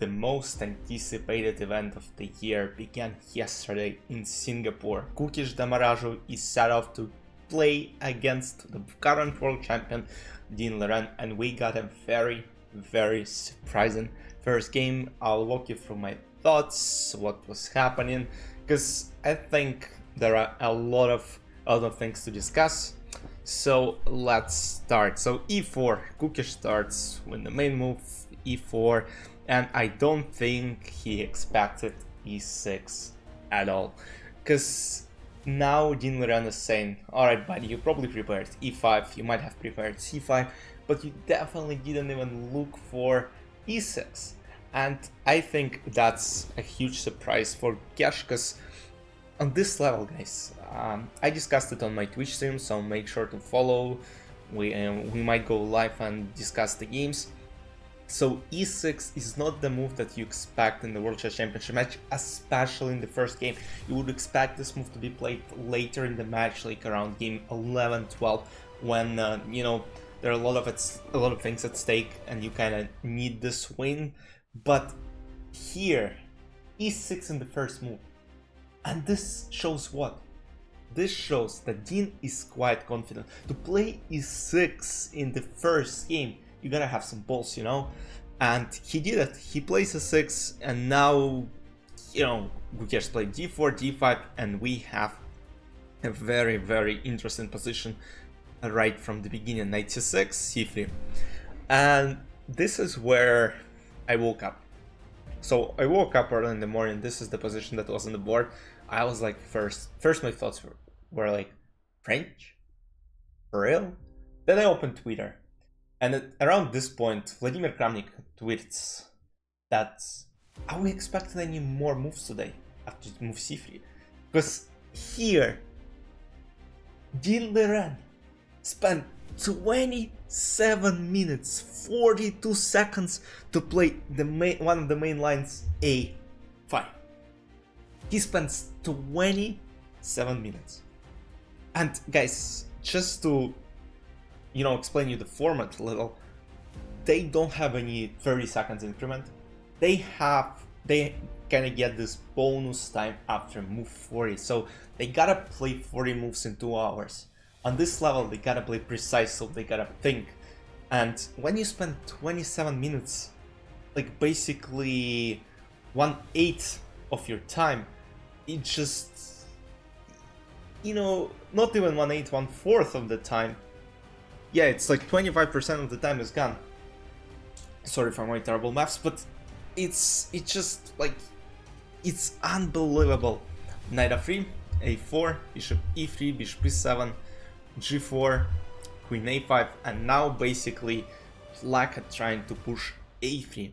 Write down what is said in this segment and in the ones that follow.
the most anticipated event of the year began yesterday in Singapore. Gukesh D is set off to play against the current world champion Ding Liren, and we got a very surprising first game. I'll walk you through my thoughts, what was happening, because I think there are a lot of other things to discuss. So let's start. So e4, Gukesh starts with the main move, e4, and I don't think he expected e6 at all, because now Ding Liren is saying, alright buddy, you probably prepared e5, you might have prepared c5, but you definitely didn't even look for e6. And I think that's a huge surprise for Gukesh, because on this level, guys, I discussed it on my Twitch stream, so make sure to follow. We might go live and discuss the games. So e6 is not the move that you expect in the World Chess Championship match, especially in the first game. You would expect this move to be played later in the match, like around game 11, 12, when you know, there are a lot of things at stake and you kind of need this win. But here, e6 in the first move, and this shows what? This shows that Ding is quite confident. To play e6 in the first game, you gotta have some balls, you know? And he did it. He plays e6, and now, you know, Gukesh played d4, d5, and we have a very interesting position right from the beginning. Knight c6, c3. And this is where I woke up. So I woke up early in the morning. This is the position that was on the board. I was like, first my thoughts were like, French? For real? Then I opened Twitter. And around this point, Vladimir Kramnik tweets that, are we expecting any more moves today after move c3? Because here, Ding Liren spent 27 minutes, 42 seconds to play one of the main lines a5. He spends 27 minutes. And guys, just to, you know, explain you the format a little, they don't have any 30 seconds increment. They kind of get this bonus time after move 40. So they gotta play 40 moves in 2 hours. On this level, they gotta play precise, so they gotta think. And when you spend 27 minutes, like basically 1/8 of your time, it just, you know, not even 1/8, 1/4 of the time. Yeah, it's like 25% of the time is gone. Sorry for my terrible maths, but it's just like, it's unbelievable. Knight f3, a4, bishop e3, bishop e7, g4, queen a5, and now basically Laka trying to push a3.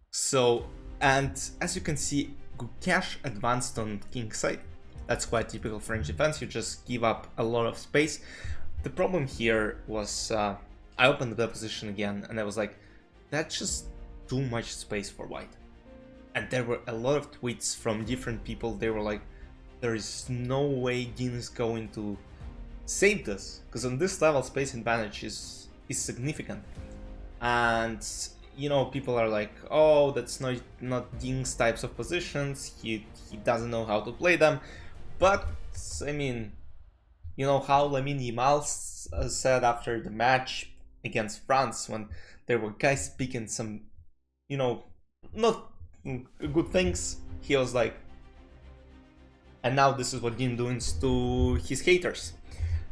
So, and as you can see, Gukesh advanced on king side. That's quite typical French defense, you just give up a lot of space. The problem here was, I opened the position again and I was like, that's just too much space for white. And there were a lot of tweets from different people. They were like, there is no way Ding is going to save this, because on this level space advantage is significant. And you know, people are like, oh, that's not Ding's types of positions, he doesn't know how to play them. But I mean, you know how Lamine Yamal said after the match against France, when there were guys speaking some, you know, not good things, he was like, and now this is what Ding doing to his haters.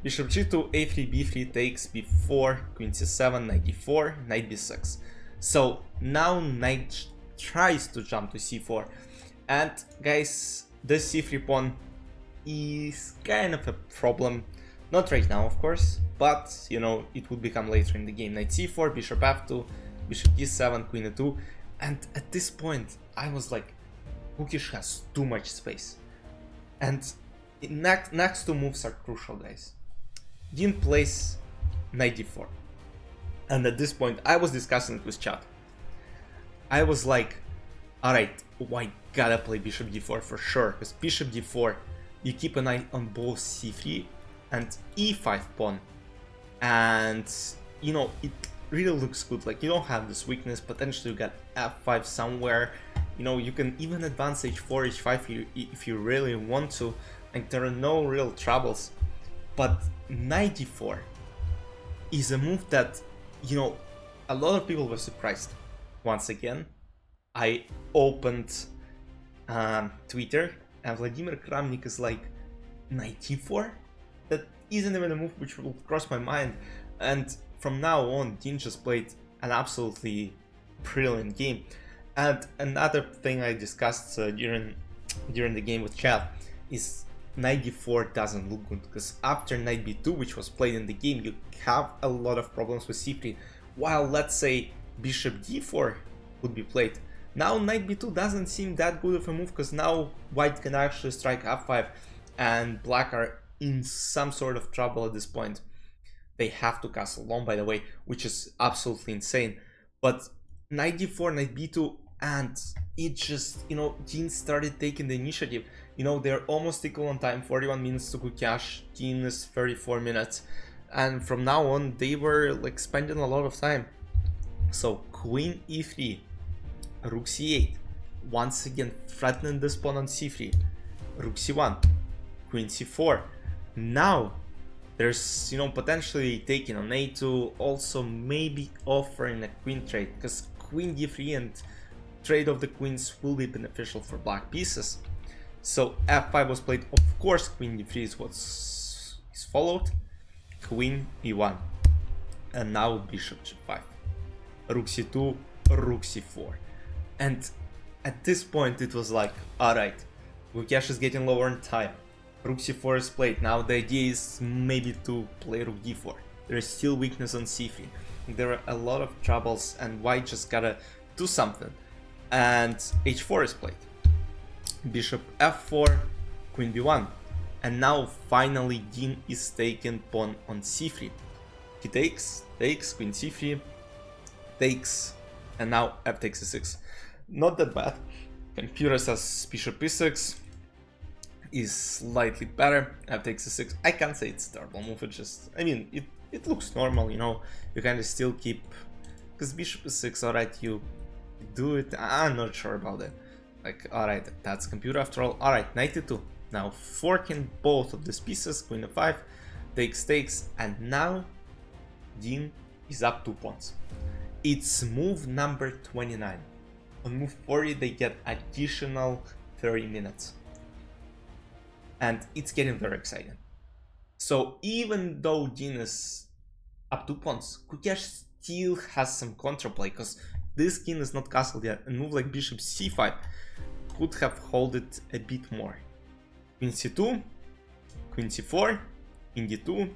Bishop g2, a3, b3 takes b4, queen c7, knight d4, knight b6. So now knight tries to jump to c4. And guys, this c3 pawn is kind of a problem. Not right now, of course, but you know, it would become later in the game. Knight c4, bishop f2, bishop d7, queen e2. And at this point, I was like, Gukesh has too much space. And next two moves are crucial, guys. Ding plays knight d4. And at this point, I was discussing it with chat. I was like, alright, white gotta play bishop d4 for sure, because bishop d4, you keep an eye on both c3 and e5 pawn. And, you know, really looks good. Like, you don't have this weakness. Potentially you got f5 somewhere. You know, you can even advance h4, h5 if you really want to. Like, there are no real troubles. But knight d4 is a move that, you know, a lot of people were surprised. Once again, I opened Twitter and Vladimir Kramnik is like, knight d4? That isn't even a move which will cross my mind. And from now on, Dean just played an absolutely brilliant game. And another thing I discussed during the game with chat is knight d4 doesn't look good, because after knight b2, which was played in the game, you have a lot of problems with c3, while let's say bishop d4 would be played. Now knight b2 doesn't seem that good of a move, because now white can actually strike f5 and black are in some sort of trouble at this point. They have to castle long, by the way, which is absolutely insane. But knight d4, knight b2, and it just, you know, Dean started taking the initiative. You know, they're almost equal on time, 41 minutes to Gukesh, Dean is 34 minutes. And from now on, they were like spending a lot of time. So queen e3, rook c8, once again threatening this pawn on c3, rook c1, queen c4. Now there's, you know, potentially taking on a2, also maybe offering a queen trade, because queen d3 and trade of the queens will be beneficial for black pieces. So f5 was played, of course queen d3 is what is followed, queen e1, and now bishop g5, rook c2, rook c4. And at this point it was like, alright, Gukesh is getting lower in time, rook c4 is played. Now the idea is maybe to play rook d4. There is still weakness on c3. There are a lot of troubles and white just gotta do something. And h4 is played. Bishop f4, queen b1. And now finally Dean is taking pawn on c3. He takes, queen c3, takes, and now f takes e6. Not that bad. Computer says bishop e6 is slightly better. F takes e6. I can't say it's a terrible move. It just, I mean, it looks normal, you know. You kind of still keep, because bishop e6, alright, you do it. I'm not sure about it. Like, alright, that's computer after all. Alright, knight e2. Now forking both of these pieces, queen f5, takes, and now Dean is up 2 pawns. It's move number 29. On move 40 they get additional 30 minutes. And it's getting very exciting. So even though Dean is up 2 pawns, Gukesh still has some counterplay, because this king is not castled yet. A move like bishop c5 could have held it a bit more. Queen c2, queen c4, king d2,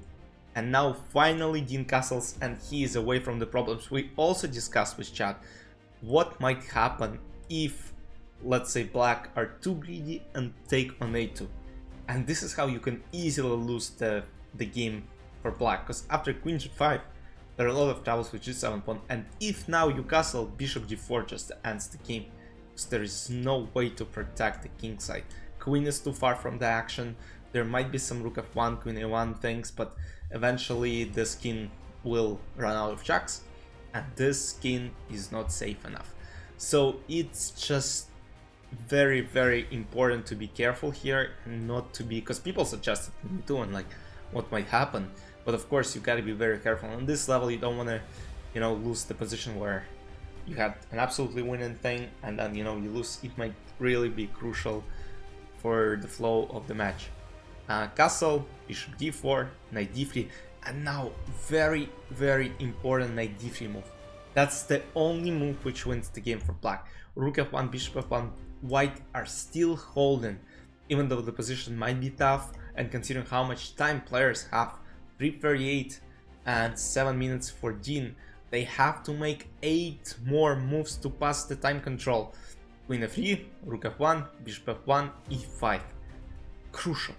and now finally Dean castles and he is away from the problems. We also discussed with chat what might happen if, let's say, black are too greedy and take on a2. And this is how you can easily lose the game for black, because after queen g5 there are a lot of troubles with g7 pawn, and if now you castle, bishop g4 just ends the game, because there is no way to protect the king side. Queen is too far from the action. There might be some rook f1, queen a1 things, but eventually this king will run out of checks, and this king is not safe enough. So it's just very, very important to be careful here and not to be, because people suggested me too, and like what might happen. But of course you gotta be very careful. On this level you don't want to, you know, lose the position where you had an absolutely winning thing and then, you know, you lose. It might really be crucial for the flow of the match. Castle, bishop d4, knight d3, and now very, very important knight d3 move. That's the only move which wins the game for black. Rook f1, bishop f1, white are still holding, even though the position might be tough, and considering how much time players have, 3:38 and 7 minutes for Dean, they have to make 8 more moves to pass the time control. Queen f3, rook f1, bishop f1, e5. Crucial.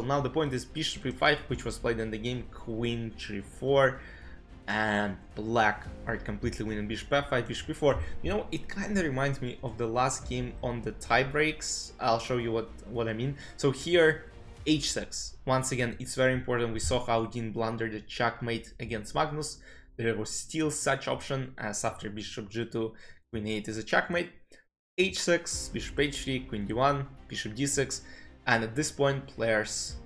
Now the point is bishop e5, which was played in the game, queen g4, and black are completely winning bishop f5, bishop e4. You know, it kind of reminds me of the last game on the tie breaks. I'll show you what I mean. So here, h6. Once again, it's very important. We saw how Dean blundered the checkmate against Magnus. there was still such option as after bishop g2, queen e8 is a checkmate, h6, bishop h3, queen d1, bishop d6, and at this point players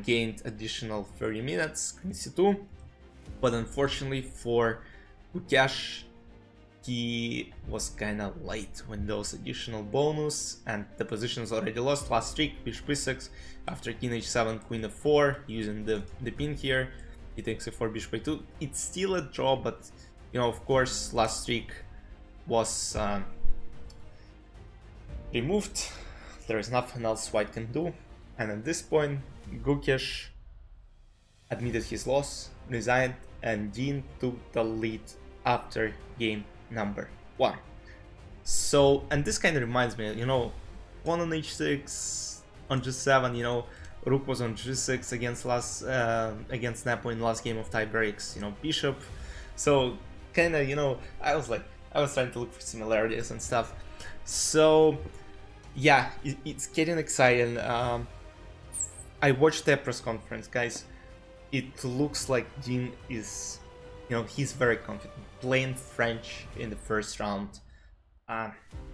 gained additional 30 minutes, queen c2, but unfortunately for Gukesh, he was kinda late when those additional bonus, and the position is already lost. Last streak, bishop e6, after king h7, queen f4, using the pin here, he takes f4, bishop a2. It's still a draw, but you know, of course, last streak was removed. There is nothing else white can do, and at this point, Gukesh admitted his loss, resigned, and Dean took the lead after game number 1. So, and this kind of reminds me, you know, pawn on h6, on g7, you know, rook was on g6 against Nepo in last game of tie breaks, you know, bishop. So, kind of, you know, I was trying to look for similarities and stuff. So, yeah, it's getting exciting. I watched the press conference, guys. It looks like Dean is, you know, he's very confident. Playing French in the first round,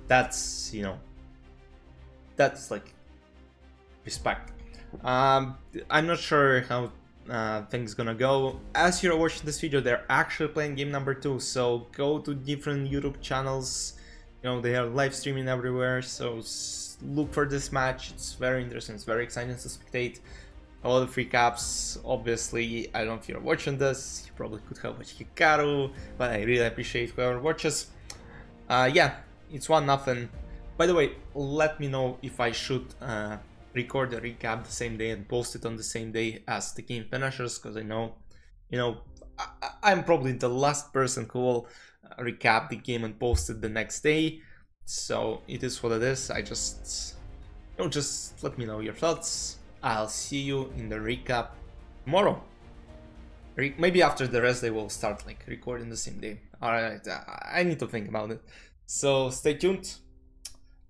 that's, you know, that's like respect. I'm not sure how things gonna go. As you're watching this video, they're actually playing game number 2, so go to different YouTube channels. You know, they are live streaming everywhere, so look for this match. It's very interesting, it's very exciting to spectate. A lot of recaps. Obviously, I don't know if you're watching this, you probably could have watched Hikaru, but I really appreciate whoever watches. Yeah, it's 1-0. By the way, let me know if I should record the recap the same day and post it on the same day as the game finishes, because I know, you know, I'm probably the last person who will recap the game and post it the next day. So it is what it is. I just, you know, just let me know your thoughts. I'll see you in the recap tomorrow. Maybe after the rest day we'll start like recording the same day. Alright, I need to think about it. So stay tuned.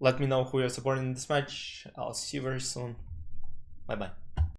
Let me know who you're supporting in this match. I'll see you very soon. Bye bye.